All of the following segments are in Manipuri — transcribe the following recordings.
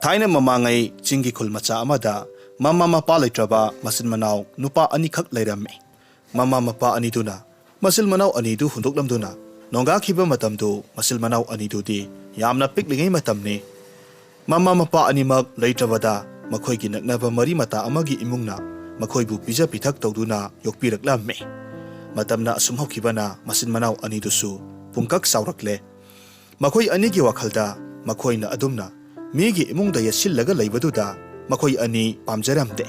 Thaina mamangai chingi khul macha amada mama mapa leitraba masin manau nupa ani khak leirame. Mama mapa ani duna masil manau ani du hundoklam duna nonga khiba matam du masil manau ani du di yamna piklingai matam ni. Mama mapa ani mak leitrabada makhoi gi naknaba mari mata amagi imungna makhoi bu pija pithak tawduna yokpiraklamme. Matamna asum hokibana masin manau ani du su pungkak saurakle. Makhoi ani gi wakhalda makhoi na adumna migi imungda yassillaga leibaduda makhoi ani pamjaramde.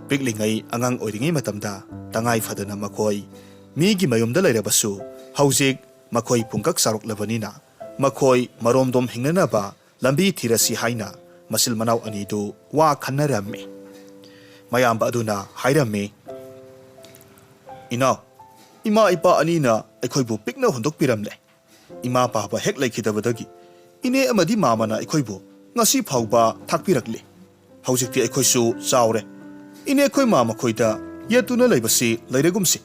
Piklingai angang oiringai matamda tangai fadana makhoi migi mayumda leirabasu haujik makhoi pungkak sauruklabanina makhoi maromdom hingnanaba lambi thirasi haina masil manau ani du wa khannaramme. Mayamba aduna hairamme ina ima ipa anina aikhoibu pikna hundok piramle. Ima papa hek laikhidabadagi ine amadi mamana aikhoibu ngasi phauba thakpirakli. Haujikti aikhoisu chaure ine khoi mama khoida yetuna leibasi leiregumsi.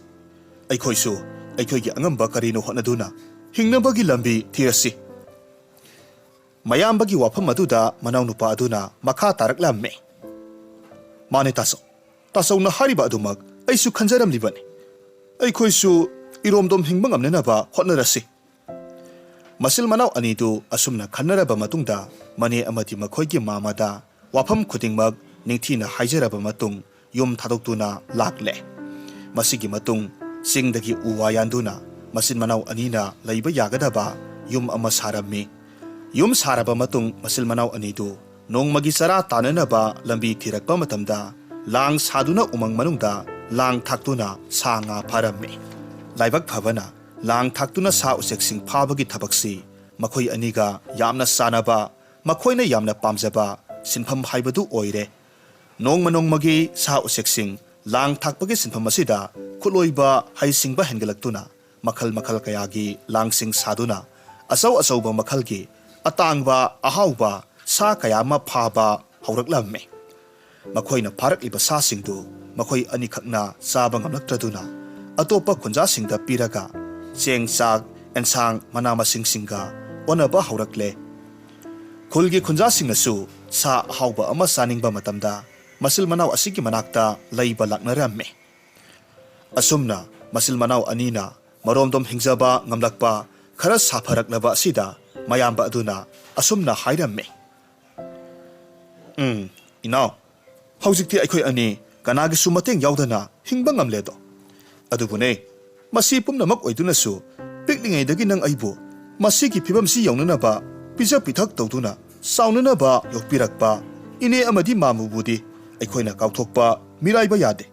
Aikhoisu aikhoigi angamba karino honaduna hingnabagi lambi thirasi. Mayambagi wafam aduda manau nupa aduna makha taraklamme. Mane tasaw na hariba adumak aisu khanjaramlibani. Aikhoisu iromdom hingba ngamnenaba hotnarasi. Masil manau anidu asumna khannaraba matungda mane amati makhoigi mamada wafam khudingmak ningthina haijaraba matung yum thadoktuna lakle. Masigi matung singdagi uwa yanduna masil manau anina leiba yagadaba yum ama sarammi. Yum saraba matung masil manau anidu nongmagi sara tananaba lambi thirakpa matamda lang saduna umang manungda lang thaktuna sa nga pharammi. Laibak phabana lang thaktuna sa useksing phabagi thabaksi makhoi aniga yamna sanaba makhoina yamna pamjaba sinpham haibadu oire. Nongmagi sa useksing lang thakpagi sinpham asida khuloiba haisingba hengalaktuna makhal kayagi langsing saduna asauba makhalgi atangba ahauba sa kayama phaba hauраklamme. Makhoina pharakliba sa singdu makhoi ani khakna saba ngamlaktraduna atopa khunja singda piraga cheng sak ensang manama singsinga onaba haurakle. Khulgi khunja singnasu sa ahauba ama saningba matamda masil manau asigi manakta leiba laknaramme. Asumna masil manau anina maromdom hingjaba ngamlakpa khara sapharaklaba asida mayamba aduna asumna hairamme. Inaw haujikti aikhoi ani kanagi su mateng yaudana hingba ngamledo. Adubune masi pumnamak oidunasu piklingaidagi nang aibu masigi phibamsi yaunanaba pija pithak tawduna saunanaba yokpirakpa ine amadi mamubudi aikhoina kauthokpa miraiba yade.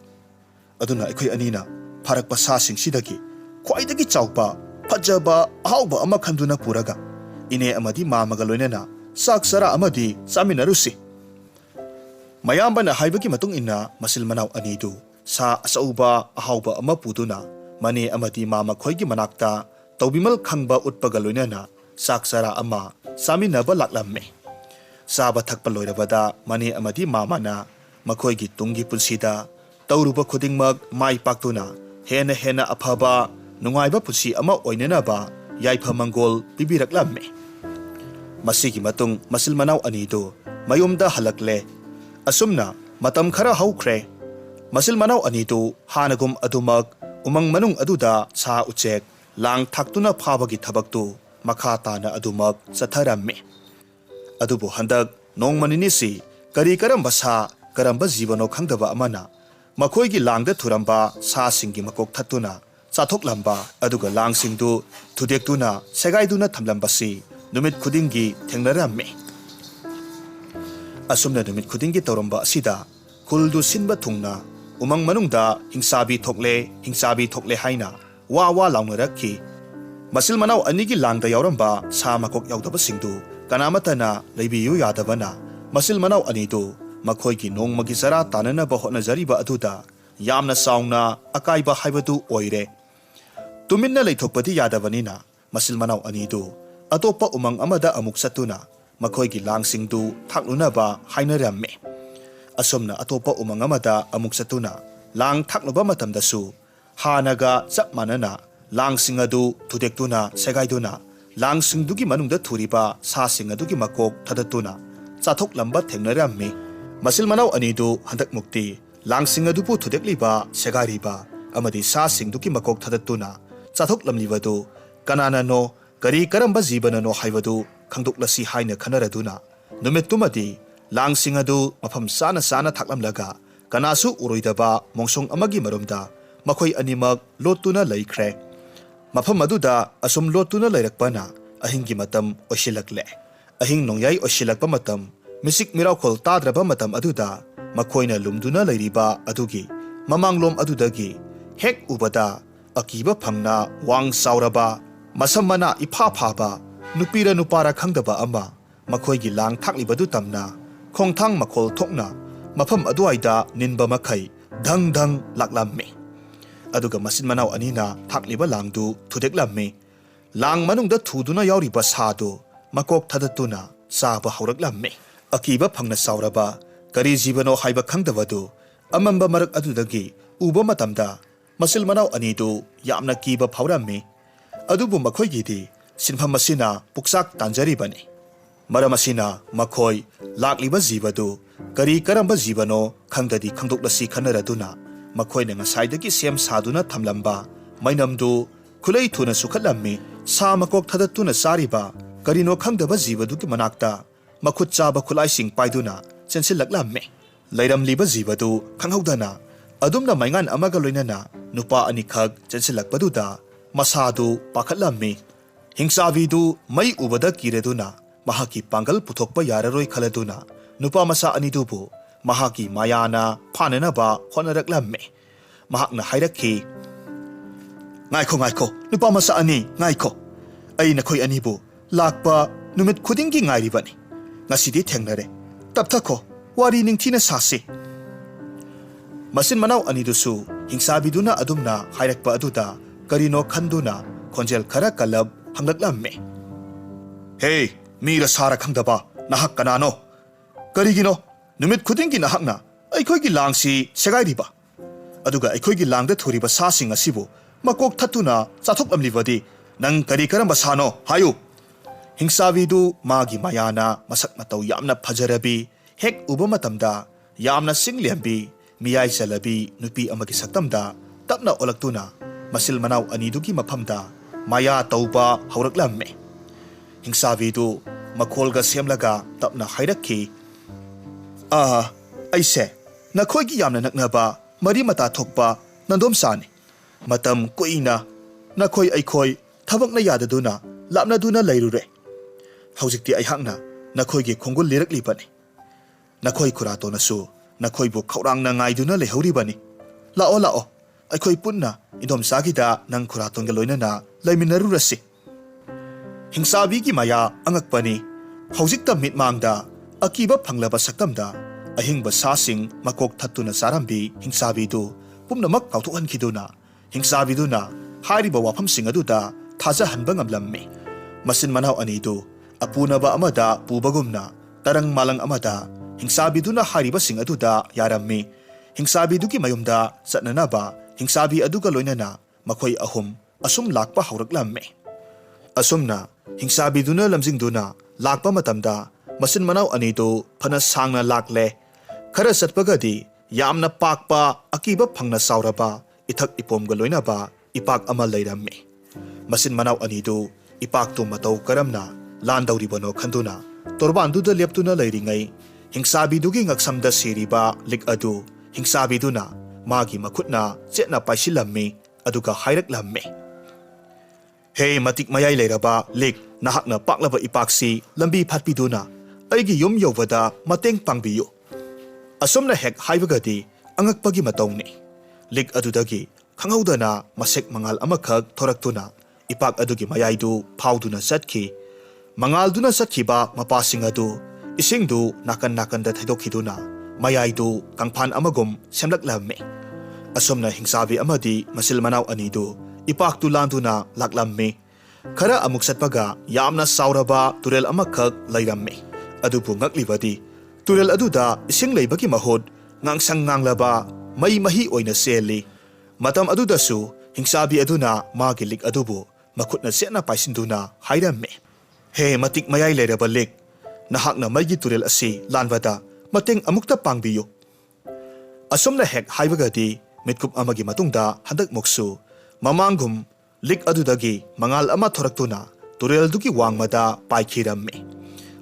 Aduna aikhoi anina pharakpa sa singsidagi khwaidagi chawpa phajaba ahauba ama khanduna puraga ine amadi mamaga loinana saksara amadi saminarusi. Mayambana haibagi matung inna masil manau anidu sa asauba ahauba ama puduna mane amadi mama khoigi manakta tawbimal khangba utpaga loinana saksara ama saminaba laklamme. Saba thakpa loirabada mane amadi mamana makhoigi tungi punsida tawruba khudingmak mai paktuna hena aphaba nungaiba punsi ama oinanaba yaifa mangol pibiraklamme. Masigi matung masil manau anidu mayumda halakle. Asumna matam khara haukre. Masil manau anidu hanagum adumak umang manung aduda sa uchek lang thaktuna phabagi thabaktu makha tana adumak satharamme. Adubu handak nongmaninisi kari karamba sa karamba jibano khangdaba amana makhoigi langda thuramba sa singi makok thattuna chathoklampa aduga langsingdu thudektuna segaiduna thamlambasi numit khudingi thengnaramme. Asumna numit khudingi tawramba asida khuldu sinba thungna umang manungda hingchabi thokle haina wa laungnarakhi. Masil manau anigi langda yauramba sa makok yaudaba singdu kanamatana leibiyu yadabana masil manau anidu makhoigi nongmagi sara tananaba hotnajariba aduda yamna saungna akaiba haibadu oire. Tuminna leithokpadi yadabanina masil manau anidu atopa umang amada amuk satuna makhoigi langsingdu thaklunaba hainaramme. Asumna atopa umang amada amuk satuna lang thakluba matamdasu hanaga chap manana langsing adu thudektuna segaiduna langsingdugi manungda thuriba sa singadugi makok thadatuna chathok lamba thengnarammi masil manau anidu handak mukti langsing adu pu thudekliba segariba amadi sa singduki makok thadattuna chathok lamlibadu kanana no kari karamba jibana no haibadu khangdoklasi haina khanaraduna numittumadi langsing adu mafam sana sana thaklamlaga kanasu uroidaba mongsong amagi marumda makhoi animak lottuna laikhre mafam aduda asum lottuna lairakpana ahingi matam oshilakle ahing nongyai oshilakpa matam misik mirakhol tadraba matam aduda makhoina lumduna lairiba adugi mamanglom adudagi hek ubada akiba phangna wang sauraba masammana ipha phaba nupira nupara khangdaba ama makhoigi lang thaklibadu tamna khongthang makhol thokna mafam aduaida ninba makhai dang dang laklammi aduga masin manau anina thakliba langdu thudeklammi lang manungda thuduna yauriba sadu makok thadatuna saba hauraklammi akiba phangna sauraba kari jibano haiba khangdabadu amamba marak adudagi uba matamda masil manau anidu yamna kiba phaurammi adubu makhoigidi sinpham masina puksak tanjaribani maramasina makhoi lakliba jibadu kari karamba jibano khangdadi khangdoklasi khanaraduna makhoina ngasaidagi sem saduna thamlamba mainamdu khulai thuna sukhatlammi sa makok thadattuna sariba karino khangdaba jibaduki manakta makhut chaba khulai sing paiduna chensilaklammi lairamliba jibadu khanghaudana adumna maingan amaga loinana nupa anikhak chensilakpaduda masadu pakhatlammi hingsavidu mai ubada kireduna mahaki pangal puthokpa yararoi khaladuna nupa masa anidubu mahaki mayana phananaba honaraklammi mahakna hairakhi ngaikho nupa masa ani ngaikho ai nakhoi anibu lakpa numit khudingi ngairibani ngasidi thengnare tapthakho wari ningthina sasi masin manau anidusu hingsabiduna adumna hairakpa aduda karino khanduna khonjel khara kalab hanglaklammi hey mira sara khangdaba nahak kanano karigino numit khudingi nahakna aikhoigi langsi segairiba aduga aikhoigi langda thuriba sasing asibu makok thatuna chathoklamlibadi nang kari karamba sano hayu hingsavidu magi mayana masak matau yamna phajarabi hek uba matamda yamna singlembi miyai chalabi nupi amagi saktamda tapna olaktuna masil manau anidugi maphamda maya tauba hauraklamme hingsavidu makholga semlaga tapna hairakhi aise nakhoigi yamna naknaba mari mata thokpa nandom sani matam koina nakhoi aikhoi thabakna yadaduna lapnaduna lairure haujikti aihakna nakhoigi khongul lirakli nakhoi khurato nasu nakhoi bu khaurangna ngaiduna lehauribani lao aikhoi punna idom sagida nang khuraton ga loinana laiminaru rasi hingsabi gi maya angakpani haujikta mitmangda akiba phanglaba sakamda ahingba sasing makok thattuna sarambi hingsabidu pumnamak kauthuhan khiduna hingsabiduna hairiba wafam sing aduda thaja hanba ngamlammi masin manau anidu apunaba amada pubagumna tarang malang amada hingsabiduna hairiba sing aduda yarammi hingsabiduki mayumda satnanaba hingsabi aduga loinana makhoi ahum asum lakpa hauraklammi asumna hingsabiduna lamjingduna lakpa matamda masin manau anidu phana sangna lakle khara satpagadi yamna pakpa akiba phangna sauraba ithak ipomga loinaba ipak ama leirammi masin manau anidu ipak tu matau karamna landauribano khanduna torbanduda leptuna leiringai hingsabidugi ngaksamda siriba lik adu hingsabiduna magi makhutna chetna paisillammi aduga hairaklammi hey matik mayai leiraba lik nahakna paklaba ipaksi lambi phatpiduna aigi yum yovada mateng pangbiyu asomna hek haibagadi angakpagi matawni lik adudagi khanghaudana masek mangal amakhak thoraktuna ipak adugi mayaidu phauduna satkhi mangal duna sathiba mapasing adu isingdu nakan da thaidokhiduna mayaidu kangphan amagum semlaklammi asomna hingsabi amadi masil manau anidu ipak tu landuna laklammi khara amuk satpaga yamna sauraba turel amakhak lairammi adubu ngaklibadi turel aduda ising leibagi mahod ngangsang nganglaba mai mahi oina seli matam adudasu hingsabi aduna magi lik adubu makhutna sena paisinduna hairammi he matik mayai leiraba lik nahakna maigi turel asi lanbada mateng amukta pangbiyu. Asumna hek haibagadi mitkup amagi matungda handak moksu mamanggum lik adudagi mangal ama thoraktuna turel dugi wangmada paikhirammi.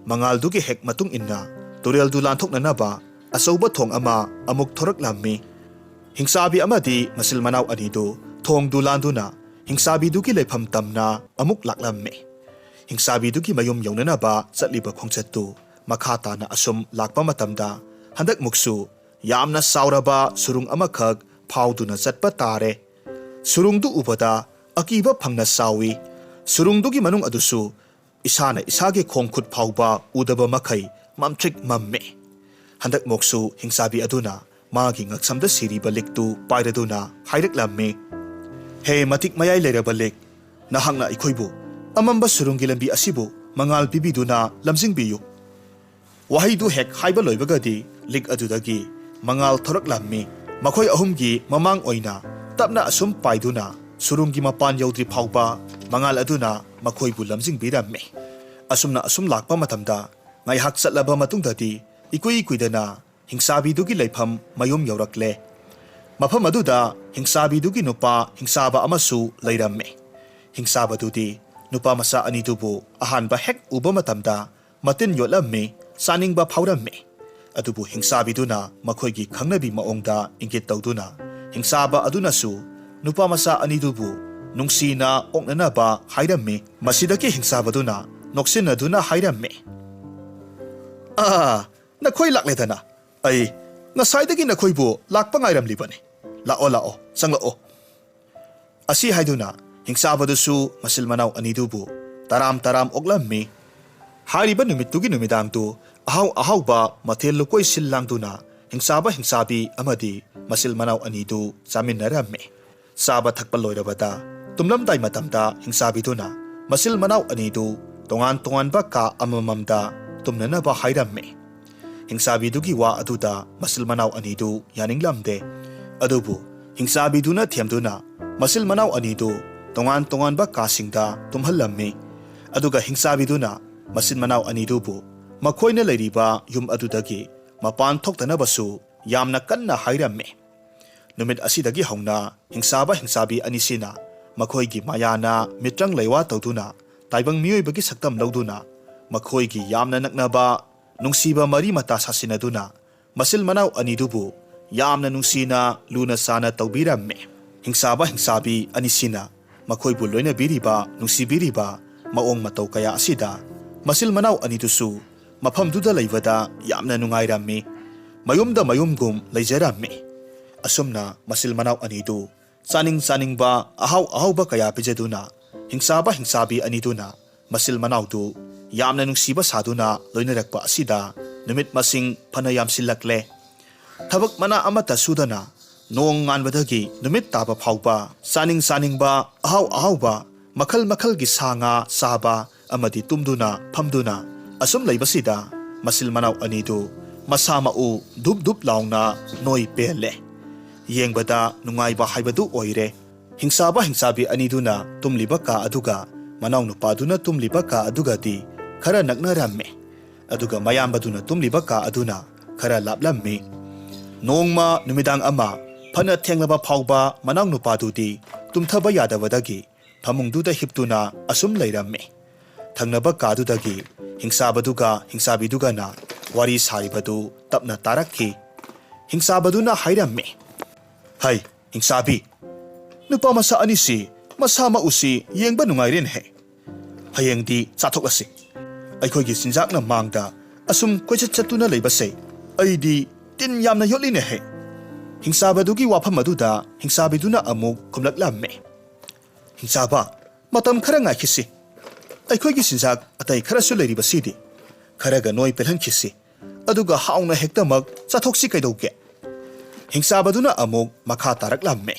Mangal dugi hek matung inna turel du lanthokna naba asauba thong ama amuk thoraklammi. Hingsabi amadi masil manaw anidu thong du landuna hingsabi dugi leifam tamna amuk laklammi. Hingsabi dugi mayum yawnana ba satliba khongchattu makata na asum lakpa matamda handak muksu yamna sauraba surung amakhak phauduna chatpa tare. Surung du ubada akiba phangna sawi. Surung dugi manung adusu isana isage khongkhut phauba udaba makhai mamthrik mamme. Handak moksu hingsabi aduna magi ngaksamda siriba liktu pairaduna hairaklammi. He matik mayai leiraba lik nahangna ikhoibu amamba surungi lambi asibu mangal pibiduna lamjingbiyu. Wahaidu hek haiba loibagadi lik adudagi mangal thoraklammi. Makhoi ahumgi mamang oina tapna asum paiduna surungi mapan yaudri phauba mangal aduna makhoibu lamjingbirammi. Asumna asum lakpa matamda ngaihak chatlaba matungdadi ikui kuidana hingsabi dugi leifam mayum yaurakle. Mafam aduda hingsabi dugi nupa hingsaba amasu leirammi. Hingsaba dudi nupa masa anidubu ahanba hek uba matamda matin yotlammi saningba phaurammi. Adubu hingsabi duna makhoigi khangnabi maongda ingit tawduna hingsaba aduna su nupa masa anidubu nungsina oknanaba hairammi. Masidaki hingsaba duna noksin aduna hairammi. Nakhoi lakledana ai ngasaidagi nakhoibu lakpa ngairamlibani. Lao sanglao. Asi haiduna hingsaba dusu masil manaw anidubu taram oklammi. Hariba numitugi numidangtu ahaw ba mathel lukoi sillangduna hingsaba hingsabi amadi masil manaw anidu chaminnarammi. Saba thakpa loirabada tumlamdai matamda hingsabi duna masil manaw anidu tongan ba ka amamamda tumnanaba hairammi. Hingsabi dugi wa aduda masil manaw anidu yaninglamde. Adubu hingsabi duna thiamduna masil manaw anidu tongan ba kasingda tumhallammi. Aduga hingsabi duna masil manaw anidubu makhoina leiriba yum adudagi mapan thoktanaba yamna kanna hairammi. Numit asidagi hauna hingsabi anisina makhoigi mayana mitrang leiwa tawduna taibang miyoibagi saktam lawduna makhoigi yamna naknaba nungsiba mari mata sasinaduna masil manaw anidubu yamna nungsina luna sana tawbirammi. Hingsabi anisina makhoibu loina biriba nungsibiriba maong mataw kaya asida masil manaw anidusu mafamduda leibada yamna nungairammi. Mayumda mayumgum leijarammi. Asumna masil manaw anidu saning ba ahaw ba kaya pijaduna hingsabi aniduna masil manawdu yamna nungsiba saduna loinarakpa asida numit masing panayam silakle. Thabak mana amata sudana nong nganbadagi numit taba phauba saning ba ahaw ba makal gi sanga saba amadi tumduna phamduna asum leibasida masil manaw anidu masamau dup launa noi pele. Yengbada nungaiba haibadu oire. Hingsabi aniduna tumliba ka aduga manaw nupaduna tumliba ka aduga di khara naknaramme. Aduga mayambaduna tumliba ka aduna khara laplammi. Nongma numidang ama phana thenglaba phauba manaw nupadu di tumthaba yadabadagi phamungduda hiptuna asum leiramme. Thangnaba ka adudagi hingsabiduga na wari saribadu tapna tarakhi. Hingsabaduna hairamme. Hay, hingsabi. Nupa masa anisi, masama usi yengba nungairin he. Hayeng di chathokasi. Aikhoigi sinjak na mangda asum koichatuna leibase. Ay di tin yamna yotlin he. Hingsabadugi wafam aduda hingsabiduna amuk kumlaklamme. Hingsaba, matam khara ngaikisi. Aikhoigi sinjak atay kharasu leiribasidi. Kharaga noi pelhankisi. Aduga hauna hektamak chathoksi kaidauge. Hingsabaduna amuk makha taraklamme.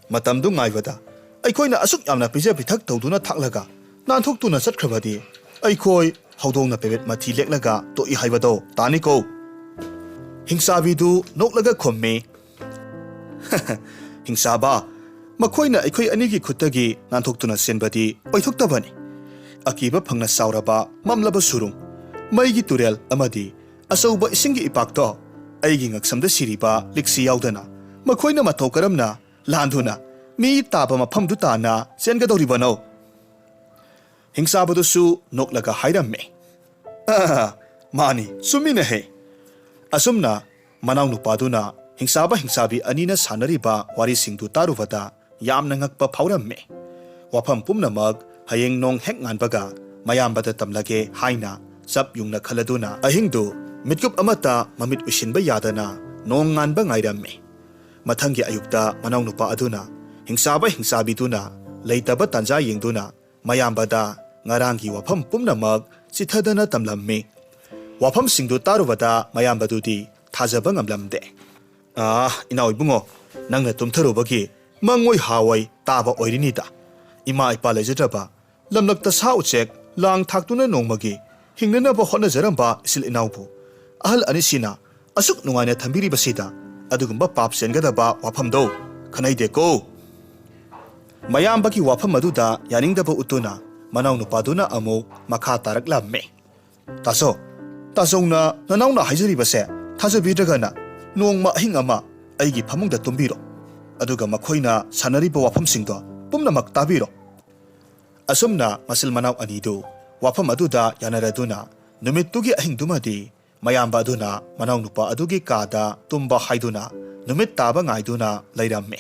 Matamdu ngaibada aikhoina asuk yamna pija pithak tawduna thaklaga nanthoktuna chatkrabadi aikhoi haudongna pebet mathi leklaga to I haibado taniko. Hingsabidu noklaga khomme. Hingsaba makhoina aikhoi anigi khutagi nanthoktuna senbadi oithoktabani. ꯑꯀꯤꯕ ꯐꯪꯅ ꯁꯥꯎꯔꯕ ꯃꯝꯂꯕ ꯁꯨꯔꯨꯡ ꯃꯩꯒꯤ ꯇꯨꯔꯦꯜ ꯑꯃꯗꯤ ꯑꯆꯧꯕ ꯏꯁꯤꯡꯒꯤ ꯏꯄꯥꯛꯇꯣ ꯑꯩꯒꯤ ꯉꯛꯁꯝꯗ ꯁꯤꯔꯤꯕ ꯂꯤꯛꯁꯤ ꯌꯥꯎꯗꯅ ꯃꯈꯣꯏꯅ ꯃꯇꯧ ꯀꯔꯝꯅ ꯂꯥꯟꯗꯨꯅ ꯃꯤ ꯇꯥꯕ ꯃꯐꯝꯗꯨ ꯇꯥꯅ ꯆꯦꯟꯒꯗꯧꯔꯤꯕꯅꯣ? ꯍꯤꯡꯆꯥꯕꯗꯨꯁꯨ ꯅꯣꯛꯂꯒ ꯍꯥꯏꯔꯝꯃꯦ, ꯃꯥꯅꯤ ꯆꯨꯝꯃꯤꯅꯦꯍꯦ꯫ ꯑꯁꯨꯝꯅ ꯃꯅꯥꯎ ꯅꯨꯄꯥꯗꯨꯅ ꯍꯤꯡꯆꯥꯕ ꯍꯤꯡꯆꯥꯕꯤ ꯑꯅꯤꯅ ꯁꯥꯟꯅꯔꯤꯕ ꯋꯥꯔꯤꯁꯤꯡꯗꯨ ꯇꯥꯔꯨꯕꯗ ꯌꯥꯝꯅ ꯉꯛꯄ ꯐꯥꯎꯔꯝꯃꯦ꯫ ꯋꯥꯐꯝ ꯄꯨꯝꯅꯃꯛ ꯍꯌꯦꯡ ꯅꯣꯡ ꯍꯦꯛ ꯉꯥꯟꯕꯒ ꯃꯌꯥꯝꯕꯗ ꯇꯝꯂꯒꯦ ꯍꯥꯏꯅ ꯆꯞ ꯌꯨꯡꯅ ꯈꯜꯂꯗꯨꯅ ꯑꯍꯤꯡꯗꯨ ꯃꯤꯠꯀꯨꯞ ꯑꯃꯠꯇ ꯃꯃꯤꯠ ꯎꯏꯁꯤꯟꯕ ꯌꯥꯗꯅ ꯅꯣꯡ ꯉꯥꯟꯕ ꯉꯥꯏꯔꯝꯃꯤ꯫ ꯃꯊꯪꯒꯤ ꯑꯌꯨꯛꯇ ꯃꯅꯥꯎ ꯅꯨꯄꯥ ꯑꯗꯨꯅ ꯍꯤꯡꯆꯥꯕ ꯍꯤꯡꯆꯥꯕꯤꯗꯨꯅ ꯂꯩꯇꯕ ꯇꯥꯟꯖꯥ ꯌꯦꯡꯗꯨꯅ ꯃꯌꯥꯝꯕꯗ ꯉꯔꯥꯡꯒꯤ ꯋꯥꯐꯝ ꯄꯨꯝꯅꯃꯛ ꯆꯤꯊꯗꯅ ꯇꯝꯂꯝꯃꯤ꯫ ꯋꯥꯐꯝꯁꯤꯡꯗꯨ ꯇꯥꯔꯨꯕꯗ ꯃꯌꯥꯝꯕꯗꯨꯗꯤ ꯊꯥꯖꯕ ꯉꯝꯂꯝꯗꯦ꯫ ꯏꯅꯥꯎ ꯏꯕꯨꯡꯉꯣ, ꯅꯪꯅ ꯇꯨꯝꯊꯔꯨꯕꯒꯤ ꯃꯪꯑꯣꯏ ꯍꯥꯋꯣꯏ ꯇꯥꯕ ꯑꯣꯏꯔꯤꯅꯤꯗ꯫ ꯏꯃꯥ ꯏꯄꯥ ꯂꯩꯖꯗ꯭ꯔꯕ ꯂꯝꯂꯛꯇ ꯁꯥ ꯎꯆꯦꯛ ꯂꯥꯡ ꯊꯥꯛꯇꯨꯅ ꯅꯣꯡꯃꯒꯤ ꯍꯤꯡꯅꯅꯕ ꯍꯣꯠꯅꯖꯔꯝꯕ ꯏꯆꯤꯜ ꯏꯅꯥꯎꯕꯨ ꯑꯍꯜ ꯑꯅꯤꯁꯤꯅ ꯑꯁꯨꯛ ꯅꯨꯡꯉꯥꯏꯅ ꯊꯝꯕꯤꯔꯤꯕꯁꯤꯗ ꯑꯗꯨꯒꯨꯝꯕ ꯄꯥꯞ ꯆꯦꯟꯒꯗꯕ ꯋꯥꯐꯝꯗꯣ ꯈꯟꯅꯩꯗꯦꯀꯣ꯫ ꯃꯌꯥꯝꯕꯒꯤ ꯋꯥꯐꯝ ꯑꯗꯨꯗ ꯌꯥꯅꯤꯡꯗꯕ ꯎꯠꯇꯨꯅ ꯃꯅꯥꯎ ꯅꯨꯄꯥꯗꯨꯅ ꯑꯃꯨꯛ ꯃꯈꯥ ꯇꯥꯔꯛꯂꯝꯃꯦ꯫ ꯇꯥꯆꯧꯅ ꯅꯅꯥꯎꯅ ꯍꯥꯏꯖꯔꯤꯕꯁꯦ ꯊꯥꯖꯕꯤꯗ꯭ꯔꯒꯅ ꯅꯣꯡꯃ ꯑꯍꯤꯡ ꯑꯃ ꯑꯩꯒꯤ ꯐꯃꯨꯡꯗ ꯇꯨꯝꯕꯤꯔꯣ, ꯑꯗꯨꯒ ꯃꯈꯣꯏꯅ ꯁꯥꯟꯅꯔꯤꯕ ꯋꯥꯐꯝꯁꯤꯡꯗꯣ ꯄꯨꯝꯅꯃꯛ ꯇꯥꯕꯤꯔꯣ꯫ ꯑꯁꯨꯝꯅ ꯃꯆꯤꯜ ꯃꯅꯥꯎ ꯑꯅꯤꯗꯨ ꯋꯥꯐꯝ ꯑꯗꯨꯗ ꯌꯥꯅꯔꯗꯨꯅ ꯅꯨꯃꯤꯠꯇꯨꯒꯤ ꯑꯍꯤꯡꯗꯨꯃꯗꯤ ꯃꯌꯥꯝꯕ ꯑꯗꯨꯅ ꯃꯅꯥꯎ ꯅꯨꯄꯥ ꯑꯗꯨꯒꯤ ꯀꯥꯗ ꯇꯨꯝꯕ ꯍꯥꯏꯗꯨꯅ ꯅꯨꯃꯤꯠ ꯇꯥꯕ ꯉꯥꯏꯗꯨꯅ ꯂꯩꯔꯝꯃꯦ꯫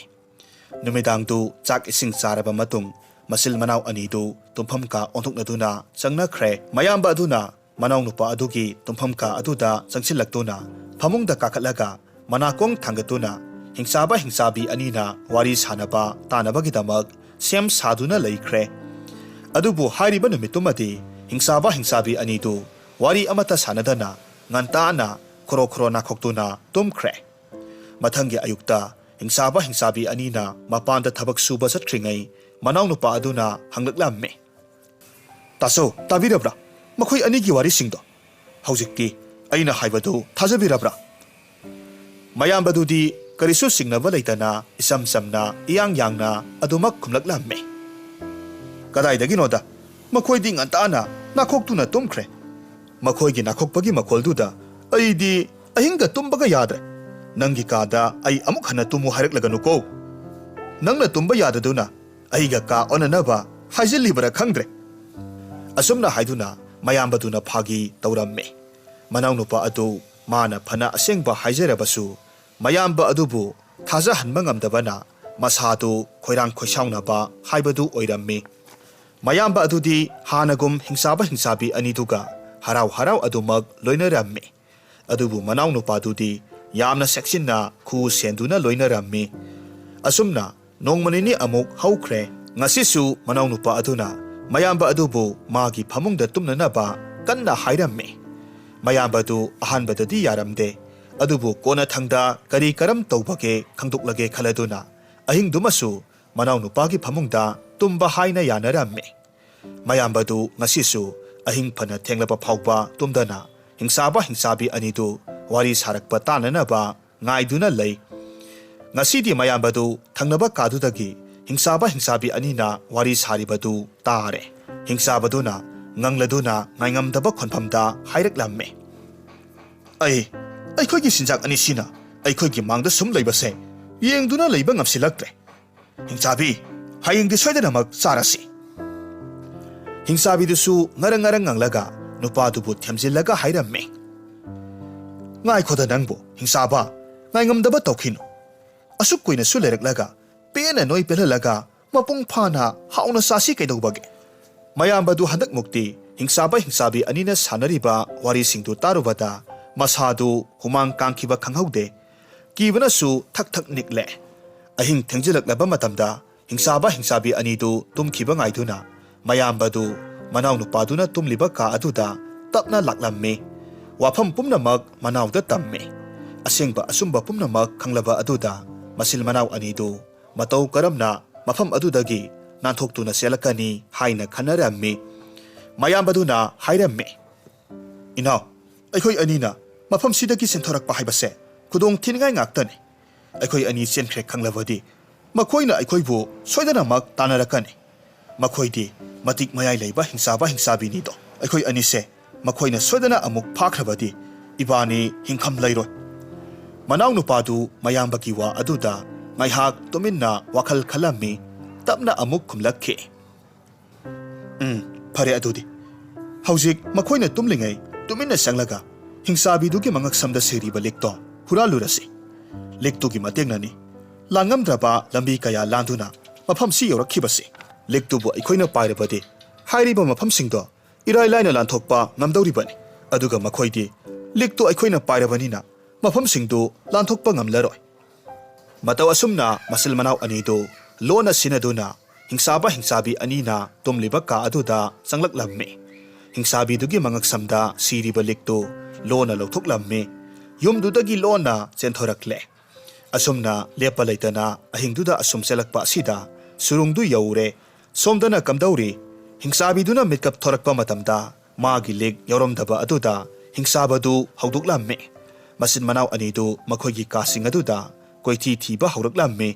ꯅꯨꯃꯤꯗꯥꯡꯗꯨ ꯆꯥꯛ ꯏꯁꯤꯡ ꯆꯥꯔꯕ ꯃꯇꯨꯡ ꯃꯆꯤꯜ ꯃꯅꯥꯎ ꯑꯅꯤꯗꯨ ꯇꯨꯝꯐꯝ ꯀꯥ ꯑꯣꯟꯊꯣꯛꯅꯗꯨꯅ ꯆꯪꯅꯈ꯭ꯔꯦ꯫ ꯃꯌꯥꯝꯕ ꯑꯗꯨꯅ ꯃꯅꯥꯎ ꯅꯨꯄꯥ ꯑꯗꯨꯒꯤ ꯇꯨꯝꯐꯝ ꯀꯥ ꯑꯗꯨꯗ ꯆꯪꯁꯤꯜꯂꯛꯇꯨꯅ ꯐꯃꯨꯡꯗ ꯀꯥꯈꯠꯂꯒ ꯃꯅꯥꯀꯣꯡ ꯊꯥꯡꯒꯠꯇꯨꯅ ꯍꯤꯡꯆꯥꯕ ꯍꯤꯡꯆꯥꯕꯤ ꯑꯅꯤꯅ ꯋꯥꯔꯤ ꯁꯥꯟꯅꯕ ꯇꯥꯅꯕꯒꯤꯗꯃꯛ ꯁꯦꯝ ꯁꯥꯗꯨꯅ ꯂꯩꯈ꯭ꯔꯦ꯫ ꯑꯗꯨꯕꯨ ꯍꯥꯏꯔꯤꯕ ꯅꯨꯃꯤꯠꯇꯨꯃꯗꯤ ꯍꯤꯡꯆꯥꯕ ꯍꯤꯡꯆꯥꯕꯤ ꯑꯅꯤꯗꯨ ꯋꯥꯔꯤ ꯑꯃꯠꯇ ꯁꯥꯟꯅꯗꯅ ꯉꯟꯇꯥꯅ ꯈꯣꯔꯣ ꯈꯣꯔꯣ ꯅꯥꯈꯣꯛꯇꯨꯅ ꯇꯨꯝꯈ꯭ꯔꯦ꯫ ꯃꯊꯪꯒꯤ ꯑꯌꯨꯛꯇ ꯍꯤꯡꯆꯥꯕ ꯍꯤꯡꯆꯥꯕꯤ ꯑꯅꯤꯅ ꯃꯄꯥꯟꯗ ꯊꯕꯛ ꯁꯨꯕ ꯆꯠꯈ꯭ꯔꯤꯉꯩ ꯃꯅꯥꯎ ꯅꯨꯄꯥ ꯑꯗꯨꯅ ꯍꯪꯂꯛꯂꯝꯃꯦ, ꯇꯥꯆꯧ ꯇꯥꯕꯤꯔꯕ꯭ꯔꯥ ꯃꯈꯣꯏ ꯑꯅꯤꯒꯤ ꯋꯥꯔꯤꯁꯤꯡꯗꯣ? ꯍꯧꯖꯤꯛꯇꯤ ꯑꯩꯅ ꯍꯥꯏꯕꯗꯨ ꯊꯥꯖꯕꯤꯔꯕ꯭ꯔꯥ? ꯃꯌꯥꯝꯕꯗꯨꯗꯤ ꯀꯔꯤꯁꯨ ꯆꯤꯡꯅꯕ ꯂꯩꯇꯅ ꯏꯆꯝ ꯆꯝꯅ ꯏꯌꯥꯡ ꯌꯥꯡꯅ ꯑꯗꯨꯃꯛ ꯈꯨꯝꯂꯛꯂꯝꯃꯦ, ꯀꯗꯥꯏꯗꯒꯤꯅꯣꯗ, ꯃꯈꯣꯏꯗꯤ ꯉꯟꯇꯥꯅ ꯅꯥꯈꯣꯛꯇꯨꯅ ꯇꯨꯝꯈ꯭ꯔꯦ꯫ ꯃꯈꯣꯏꯒꯤ ꯅꯥꯈꯣꯛꯄꯒꯤ ꯃꯈꯣꯜꯗꯨꯗ ꯑꯩꯗꯤ ꯑꯍꯤꯡꯒ ꯇꯨꯝꯕꯒ ꯌꯥꯗ꯭ꯔꯦ꯫ ꯅꯪꯒꯤ ꯀꯥꯗ ꯑꯩ ꯑꯃꯨꯛ ꯍꯟꯅ ꯇꯨꯝꯃꯨ ꯍꯥꯏꯔꯛꯂꯒꯅꯨꯀꯣ꯫ ꯅꯪꯅ ꯇꯨꯝꯕ ꯌꯥꯗꯗꯨꯅ ꯑꯩꯒ ꯀꯥ ꯑꯣꯟꯅꯅꯕ ꯍꯥꯏꯖꯤꯜꯂꯤꯕꯔꯥ ꯈꯪꯗ꯭ꯔꯦ꯫ ꯑꯁꯨꯝꯅ ꯍꯥꯏꯗꯨꯅ ꯃꯌꯥꯝꯕꯗꯨꯅ ꯐꯥꯒꯤ ꯇꯧꯔꯝꯃꯦ꯫ ꯃꯅꯥꯎ ꯅꯨꯄꯥ ꯑꯗꯨ ꯃꯥꯅ ꯐꯅ ꯑꯁꯦꯡꯕ ꯍꯥꯏꯖꯔꯕꯁꯨ ꯃꯌꯥꯝꯕ ꯑꯗꯨꯕꯨ ꯊꯥꯖꯍꯟꯕ ꯉꯝꯗꯕꯅ ꯃꯁꯥꯗꯨ ꯈꯣꯏꯔꯥꯡ ꯈꯣꯏꯁꯥꯎꯅꯕ ꯍꯥꯏꯕꯗꯨ ꯑꯣꯏꯔꯝꯃꯤ꯫ ꯃꯌꯥꯝꯕ ꯑꯗꯨꯗꯤ ꯍꯥꯟꯅꯒꯨꯝ ꯍꯤꯡꯆꯥꯕ ꯍꯤꯡꯆꯥꯕꯤ ꯑꯅꯤꯗꯨꯒ ꯍꯔꯥꯎ ꯍꯔꯥꯎ ꯑꯗꯨꯃꯛ ꯂꯣꯏꯅꯔꯝꯃꯤ꯫ ꯑꯗꯨꯕꯨ ꯃꯅꯥꯎ ꯅꯨꯄꯥꯗꯨꯗꯤ ꯌꯥꯝꯅ ꯆꯦꯛꯁꯤꯟꯅ ꯈꯨ ꯁꯦꯟꯗꯨꯅ ꯂꯣꯏꯅꯔꯝꯃꯤ꯫ ꯑꯁꯨꯝꯅ ꯅꯣꯡꯃ ꯅꯤꯅꯤ ꯑꯃꯨꯛ ꯍꯧꯈ꯭ꯔꯦ꯫ ꯉꯁꯤꯁꯨ ꯃꯅꯥꯎ ꯅꯨꯄꯥ ꯑꯗꯨꯅ ꯃꯌꯥꯝꯕ ꯑꯗꯨꯕꯨ ꯃꯥꯒꯤ ꯐꯃꯨꯡꯗ ꯇꯨꯝꯅꯅꯕ ꯀꯟꯅ ꯍꯥꯏꯔꯝꯃꯤ꯫ ꯃꯌꯥꯝꯕꯗꯨ ꯑꯍꯥꯟꯕꯗꯗꯤ ꯌꯥꯔꯝꯗꯦ, ꯑꯗꯨꯕꯨ ꯀꯣꯟꯅꯊꯪꯗ ꯀꯔꯤ ꯀꯔꯝ ꯇꯧꯕꯒꯦ ꯈꯪꯗꯣꯛꯂꯒꯦ ꯈꯜꯂꯗꯨꯅ ꯑꯍꯤꯡꯗꯨꯃꯁꯨ ꯃꯅꯥꯎ ꯅꯨꯄꯥꯒꯤ ꯐꯃꯨꯡꯗ ꯇꯨꯝꯕ ꯍꯥꯏꯅ ꯌꯥꯅꯔꯝꯃꯤ꯫ ꯃꯌꯥꯝꯕꯗꯨ ꯉꯁꯤꯁꯨ ꯑꯍꯤꯡ ꯐꯅ ꯊꯦꯡꯂꯕ ꯐꯥꯎꯕ ꯇꯨꯝꯗꯅ ꯍꯤꯡꯆꯥꯕ ꯍꯤꯡꯆꯥꯕꯤ ꯑꯅꯤꯗꯨ ꯋꯥꯔꯤ ꯁꯥꯔꯛꯄ ꯇꯥꯅꯅꯕ ꯉꯥꯏꯗꯨꯅ ꯂꯩ꯫ ꯉꯁꯤꯗꯤ ꯃꯌꯥꯝꯕꯗꯨ ꯊꯪꯅꯕ ꯀꯥꯗꯨꯗꯒꯤ ꯍꯤꯡꯆꯥꯕ ꯍꯤꯡꯆꯥꯕꯤ ꯑꯅꯤꯅ ꯋꯥꯔꯤ ꯁꯥꯔꯤꯕꯗꯨ ꯇꯥꯔꯦ꯫ ꯍꯤꯡꯆꯥꯕꯗꯨꯅ ꯉꯪꯂꯗꯨꯅ ꯉꯥꯏꯉꯝꯗꯕ ꯈꯣꯟꯐꯝꯗ ꯍꯥꯏꯔꯛꯂꯝꯃꯦ, ꯑꯩꯈꯣꯏꯒꯤ ꯆꯤꯟꯖꯥꯛ ꯑꯅꯤꯁꯤꯅ ꯑꯩꯈꯣꯏꯒꯤ ꯃꯥꯡꯗ ꯁꯨꯝ ꯂꯩꯕꯁꯦ ꯌꯦꯡꯗꯨꯅ ꯂꯩꯕ ꯉꯝꯁꯤꯜꯂꯛꯇ꯭ꯔꯦ꯫ ꯍꯤꯡꯆꯥꯕꯤ, ꯍꯌꯦꯡꯗꯤ ꯁꯣꯏꯗꯅꯃꯛ ꯆꯥꯔꯁꯤ꯫ ꯍꯤꯡꯆꯥꯕꯤꯗꯨꯁꯨ ꯉꯔꯪ ꯉꯔꯪ ꯉꯪꯂꯒ ꯅꯨꯄꯥꯗꯨꯕꯨ ꯊꯦꯝꯖꯤꯜꯂꯒ ꯍꯥꯏꯔꯝꯃꯦ, ꯉꯥꯏꯈꯣꯗ ꯅꯪꯕꯨ ꯍꯤꯡꯆꯥꯕ, ꯉꯥꯏꯉꯝꯗꯕ ꯇꯧꯈꯤꯅꯨ꯫ ꯑꯁꯨꯛ ꯀꯨꯏꯅꯁꯨ ꯂꯩꯔꯛꯂꯒ ꯄꯦꯟꯅ ꯅꯣꯏ ꯄꯦꯜꯍꯜꯂꯒ ꯃꯄꯨꯡ ꯐꯥꯅ ꯍꯥꯎꯅ ꯆꯥꯁꯤ ꯀꯩꯗꯧꯕꯒꯦ? ꯃꯌꯥꯝꯕꯗꯨ ꯍꯟꯗꯛꯃꯨꯛꯇꯤ ꯍꯤꯡꯆꯥꯕ ꯍꯤꯡꯆꯥꯕꯤ ꯑꯅꯤꯅ ꯁꯥꯟꯅꯔꯤꯕ ꯋꯥꯔꯤꯁꯤꯡꯗꯨ ꯇꯥꯔꯨꯕꯗ ꯃꯁꯥꯗꯨ ꯍꯨꯃꯥꯡ ꯀꯥꯡꯈꯤꯕ ꯈꯪꯍꯧꯗꯦ꯫ ꯀꯤꯕꯅꯁꯨ ꯊꯛ ꯊꯛ ꯅꯤꯛꯂꯦ꯫ ꯑꯍꯤꯡ ꯊꯦꯡꯖꯤꯜꯂꯛꯂꯕ ꯃꯇꯝꯗ ꯍꯤꯡꯆꯥꯕ ꯍꯤꯡꯆꯥꯕꯤ ꯑꯅꯤꯗꯨ ꯇꯨꯝꯈꯤꯕ ꯉꯥꯏꯗꯨꯅ ꯃꯌꯥꯝꯕꯗꯨ ꯃꯅꯥꯎ ꯅꯨꯄꯥꯗꯨꯅ ꯇꯨꯝꯂꯤꯕ ꯀꯥ ꯑꯗꯨꯗ ꯇꯞꯅ ꯂꯥꯛꯂꯝꯃꯤ꯫ ꯋꯥꯐꯝ ꯄꯨꯝꯅꯃꯛ ꯃꯅꯥꯎꯗ ꯇꯝꯃꯤ꯫ ꯑꯁꯦꯡꯕ ꯑꯆꯨꯝꯕ ꯄꯨꯝꯅꯃꯛ ꯈꯪꯂꯕ ꯑꯗꯨꯗ ꯃꯆꯤꯜ ꯃꯅꯥꯎ ꯑꯅꯤꯗꯨ ꯃꯇꯧ ꯀꯔꯝꯅ ꯃꯐꯝ ꯑꯗꯨꯗꯒꯤ ꯅꯥꯟꯊꯣꯛꯇꯨꯅ ꯆꯦꯜꯂꯛꯀꯅꯤ ꯍꯥꯏꯅ ꯈꯟꯅꯔꯝꯃꯤ꯫ ꯃꯌꯥꯝꯕꯗꯨꯅ ꯍꯥꯏꯔꯝꯃꯤ, ꯏꯅꯥꯎ, ꯑꯩꯈꯣꯏ ꯑꯅꯤꯅ ꯃꯐꯝꯁꯤꯗꯒꯤ ꯆꯦꯟꯊꯣꯔꯛꯄ ꯍꯥꯏꯕꯁꯦ ꯈꯨꯗꯣꯡ ꯊꯤꯅꯤꯡꯉꯥꯏ ꯉꯥꯛꯇꯅꯤ꯫ ꯑꯩꯈꯣꯏ ꯑꯅꯤ ꯆꯦꯟꯈ꯭ꯔꯦ ꯈꯪꯂꯕꯗꯤ ꯃꯈꯣꯏꯅ ꯑꯩꯈꯣꯏꯕꯨ ꯁꯣꯏꯗꯅꯃꯛ ꯇꯥꯟꯅꯔꯛꯀꯅꯤ꯫ मखोइदी मतिक मयाई लेबा हिंसाबीनीदो अखोई अनिसे मखोइना सोदना अमुक फाख्रबदी इबानी हिंखम लैरोय मनाव नुपादु मयाम्बकी वा अदुदा ngaihak tuminna wakhal khalami tapna amuk khumlakhe phare adudi haujik makhoina tumlingai tuminna sanglaga hingsabi du ki mangak samda seri ba lekto huralurasi lektu ki matengnani langam draba lambi kaya landuna mafam si yorakhibasi lektu bu ikhoina pairabade hairiba mafam singdo irai laina lanthokpa ngamdauri bani aduga makhoidi lektu ikhoina pairabani na mafam singdu lanthokpa ngamlaroi Mataw asumna masil manaw anido lona sinaduna hingsabi anina tumliba ka aduda sanglak lamme hingsabi dugi mangak samda siriba likto lona lauthok lamme yumdudagi lona chenthorakle asumna lepa leitana ahingduda asum selakpa asida surungdu yaure somdana kamdauri hingsabi duna mitkap thorakpa matamda magi leg yoromdaba aduda hingsabadu hauduk lamme masin manaw anido makhoigi kasing aduda koiti thiba hauraklamme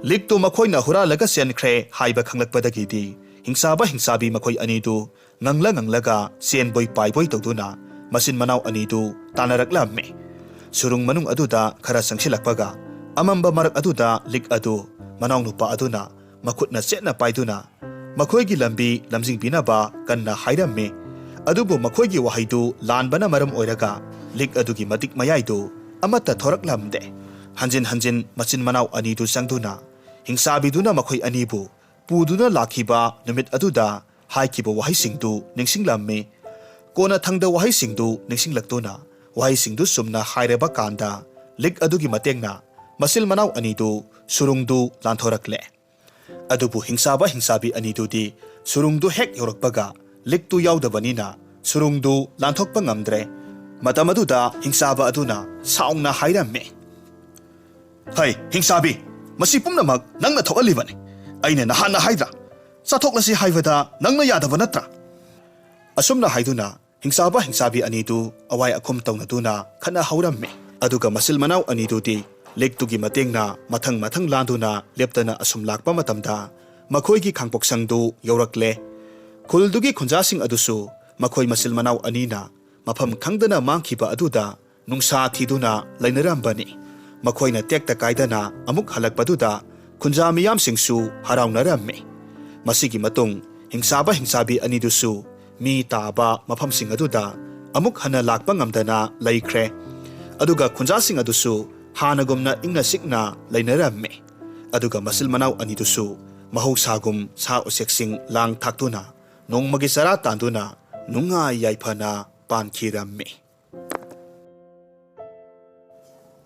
likto makhoina hura laga senkhre haiba khanglakpadagidi hingsabi makhoi anidu nganglaga senboi paiboi tawduna masin manaw anidu tanaraklamme surung manung aduda khara sangsilakpaga amamba marak aduda lik adu manaw nupa aduna makhutna setna paiduna makhoigi lambi lamjing binaba kanna hairamme adubu makhoigi wahaidu lanbana maram oiraga lik adugi matik mayaidu amata thoraklamde hanjin machin manaw anidu sangduna hingsabiduna makhoi anibu puduna lakhiba numit aduda haikiba wahaisingdu ningsinglamme kona thangda wahaisingdu ningsinglaktuna wahaisingdu sumna haireba kanda lik adugi matengna masil manaw anidu surungdu lanthorakle adubu hingsabi anidu di surungdu hek yorakpaga liktu yawdabanina surungdu lanthokpa ngamdre matamaduda hingsaba aduna saungna hairamme Hai, hingsabi, masi pumnamak nangna thokalibani. Aina nahana haidra. Sathoklasi haivada nangna yadaba natra. Asumna haiduna, hingsabi anidu awai akum tawnaduna khana hauramme. Aduga masil manaw anidu di lektugi matengna mathang landuna leptana asum lakpa matamda makhoigi khangpoksangdu yorakle. Khuldugi khunjasing adusu makhoi masil manaw anina mafam khangdana mangkhiba aduda nungsa thiduna lainarambani. Makhoina tekta kaidana amuk halakpaduda khunja miyam singsu haraunaramme masigi matung hingsabi anidusu mi taba mafam sing aduda amuk hana lakpa ngamdana laikre aduga khunja sing adusu hanagumna ingna sikna lainaramme aduga masil manaw anidusu mahousagum sa useksing lang thaktuna nongmagi sara tanduna nunga yaifana pankiramme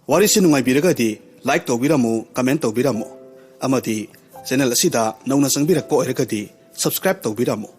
Warisi nungai biragadi like tawbiramu comment tawbiramu amadi channel asida nauna sangbirakpa oiragadi subscribe tawbiramu